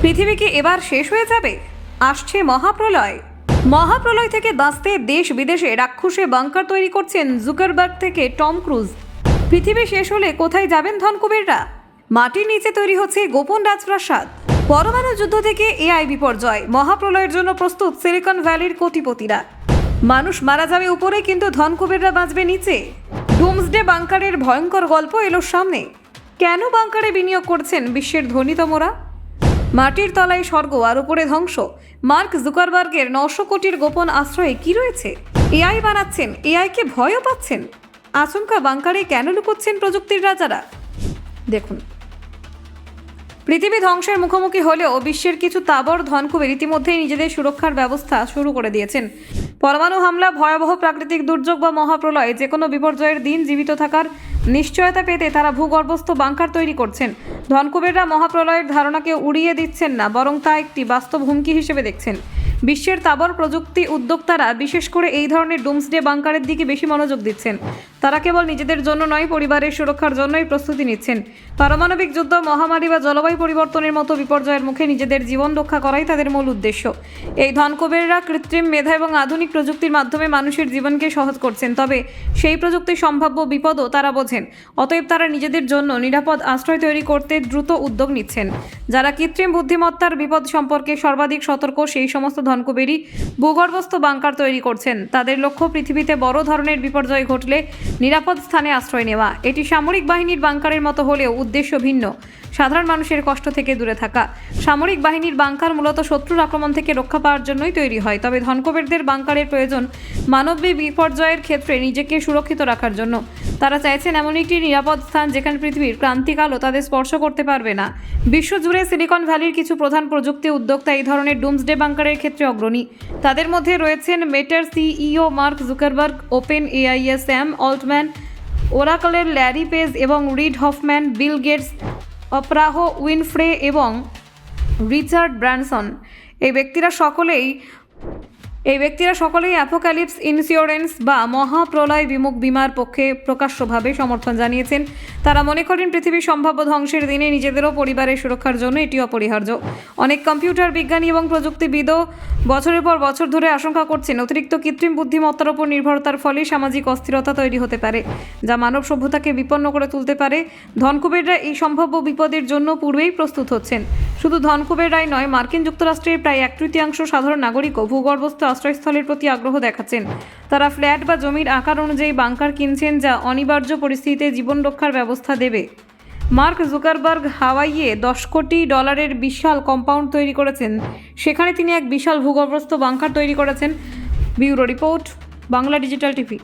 পৃথিবী কি এবার শেষ হয়ে যাবে? আসছে মহাপ্রলয়। মহাপ্রলয় থেকে বাঁচতে দেশ বিদেশে রাক্ষসে বাংকার তৈরি করছেন জুকারবার্গ থেকে টম ক্রুজ। পৃথিবী শেষ হলে কোথায় যাবেন ধনকুবেররা? মাটির নিচে তৈরি হচ্ছে গোপন রাজপ্রাসাদ। পরমাণু যুদ্ধ থেকে এআই বিপর্যয়, মহাপ্রলয়ের জন্য প্রস্তুত সিলিকন ভ্যালির কোটিপতিরা। মানুষ মারা যাবে উপরে, কিন্তু ধনকুবেররা বাঁচবে নিচে। ডুমসডে বাংকারের ভয়ঙ্কর গল্প এলো সামনে। কেন বাংকারে বিনিয়োগ করছেন বিশ্বের ধনীতমরা? মাটির তলায় স্বর্গ আর উপরে ধ্বংস। মার্ক জুকারবার্গের 900 কোটির গোপন আশ্রয়ে কি রয়েছে? এআই বানাচ্ছেন, এআইকে ভয়ও পাচ্ছেন। আচমকা বাংকারে কেন লুকোচ্ছেন প্রযুক্তির রাজারা? দেখুন, পৃথিবী ধ্বংসের মুখোমুখি হলেও বিশ্বের কিছু তাবড় ধনকুবের ইতিমধ্যেই নিজেদের সুরক্ষার ব্যবস্থা শুরু করে দিয়েছেন। পরমাণু হামলা, ভয়াবহ প্রাকৃতিক দুর্যোগ বা মহাপ্রলয়, যে কোনো বিপর্যয়ের দিন জীবিত থাকার নিশ্চয়তা পেতে তারা ভূগর্ভস্থ বাংকার তৈরি করছেন। ধনকুবেররা মহাপ্রলয়ের ধারণাকে উড়িয়ে দিচ্ছেন না, বরং তা একটি বাস্তব হুমকি হিসেবে দেখছেন। বিশ্বের তাবড় প্রযুক্তি উদ্যোক্তারা বিশেষ করে এই ধরনের ডুমসডে বাংকারের দিকে বেশি মনোযোগ দিচ্ছেন। তারা কেবল নিজেদের জন্য নয়, পরিবারের সুরক্ষার জন্যই প্রস্তুতি নিচ্ছেন। পারমাণবিক যুদ্ধ, মহামারী বা জলবায়ু পরিবর্তনের মতো বিপর্যয়ের মুখে নিজেদের জীবন রক্ষা করাই তাদের মূল উদ্দেশ্য। এই ধনকুবেররা কৃত্রিম মেধা এবং আধুনিক প্রযুক্তির মাধ্যমে মানুষের জীবনকে সহজ করছেন, তবে সেই প্রযুক্তির সম্ভাব্য বিপদও তারা বোঝেন। অতএব তারা নিজেদের জন্য নিরাপদ আশ্রয় তৈরি করতে দ্রুত উদ্যোগ নিচ্ছেন। যারা কৃত্রিম বুদ্ধিমত্তার বিপদ সম্পর্কে সর্বাধিক সতর্ক, সেই সমস্ত ধনকুবেরই ভূগর্ভস্থ বাংকার তৈরি করছেন। তাদের লক্ষ্য পৃথিবীতে বড় ধরনের বিপর্যয় ঘটলে নিরাপদ স্থানে আশ্রয় নেওয়া। এটি সামরিক বাহিনীর বাংকারের মতো হলেও উদ্দেশ্য ভিন্ন, সাধারণ মানুষের কষ্ট থেকে দূরে থাকা। সামরিক বাহিনীর বাংকার মূলত শত্রুর আক্রমণ থেকে রক্ষা পাওয়ার জন্যই তৈরি হয়, তবে ধনকুবেরদের বাংকারের প্রয়োজন মানবিক বিপর্যয়ের ক্ষেত্রে নিজেকে সুরক্ষিত রাখার জন্য। তারা চাইছেন এমন একটি নিরাপদ স্থান যেখানে পৃথিবীর ক্রান্তিকালও তাদের স্পর্শ করতে পারবে না। বিশ্বজুড়ে সিলিকন ভ্যালির কিছু প্রধান প্রযুক্তি উদ্যোক্তা এই ধরনের ডুমসডে বাংকারের ক্ষেত্রে অগ্রণী। তাদের মধ্যে রয়েছেন মেটার CEO Mark Zuckerberg, Open AI এর স্যাম অল্টম্যান, ওরাকলের ল্যারি পেজ এবং Reid Hoffman, Bill Gates, Oprah Winfrey এবং রিচার্ড ব্র্যানসন। এই ব্যক্তিরা সকলেই অ্যাপোক্যালিপস ইন্স্যুরেন্স বা মহাপ্রলয় বিমুখ বিমার পক্ষে প্রকাশ্যভাবে সমর্থন জানিয়েছেন। তারা মনে করেন পৃথিবীর সম্ভাব্য ধ্বংসের দিনে নিজেদেরও পরিবারের সুরক্ষার জন্য এটি অপরিহার্য। অনেক কম্পিউটার বিজ্ঞানী এবং প্রযুক্তিবিদও বছরের পর বছর ধরে আশঙ্কা করছেন অতিরিক্ত কৃত্রিম বুদ্ধিমত্তার উপর নির্ভরতার ফলে সামাজিক অস্থিরতা তৈরি হতে পারে, যা মানব সভ্যতাকে বিপন্ন করে তুলতে পারে। ধনকুবেররা এই সম্ভাব্য বিপদের জন্য পূর্বেই প্রস্তুত হচ্ছেন। শুধু ধনকুবেররাই নয়, মার্কিন যুক্তরাষ্ট্রের প্রায় 1/3 সাধারণ নাগরিকও ভূগর্ভস্থ আশ্রয়স্থলের প্রতি আগ্রহ দেখাচ্ছেন। তারা ফ্ল্যাট বা জমির আকার অনুযায়ী বাংকার কিনছেন, যা অনিবার্য পরিস্থিতিতে জীবন রক্ষার ব্যবস্থা দেবে। মার্ক জুকারবার্গ হাওয়াইয়ে $10 কোটি বিশাল কম্পাউন্ড তৈরি করেছেন। সেখানে তিনি এক বিশাল ভূগর্ভস্থ বাংকার তৈরি করেছেন। Bureau report, Bangla digital TV.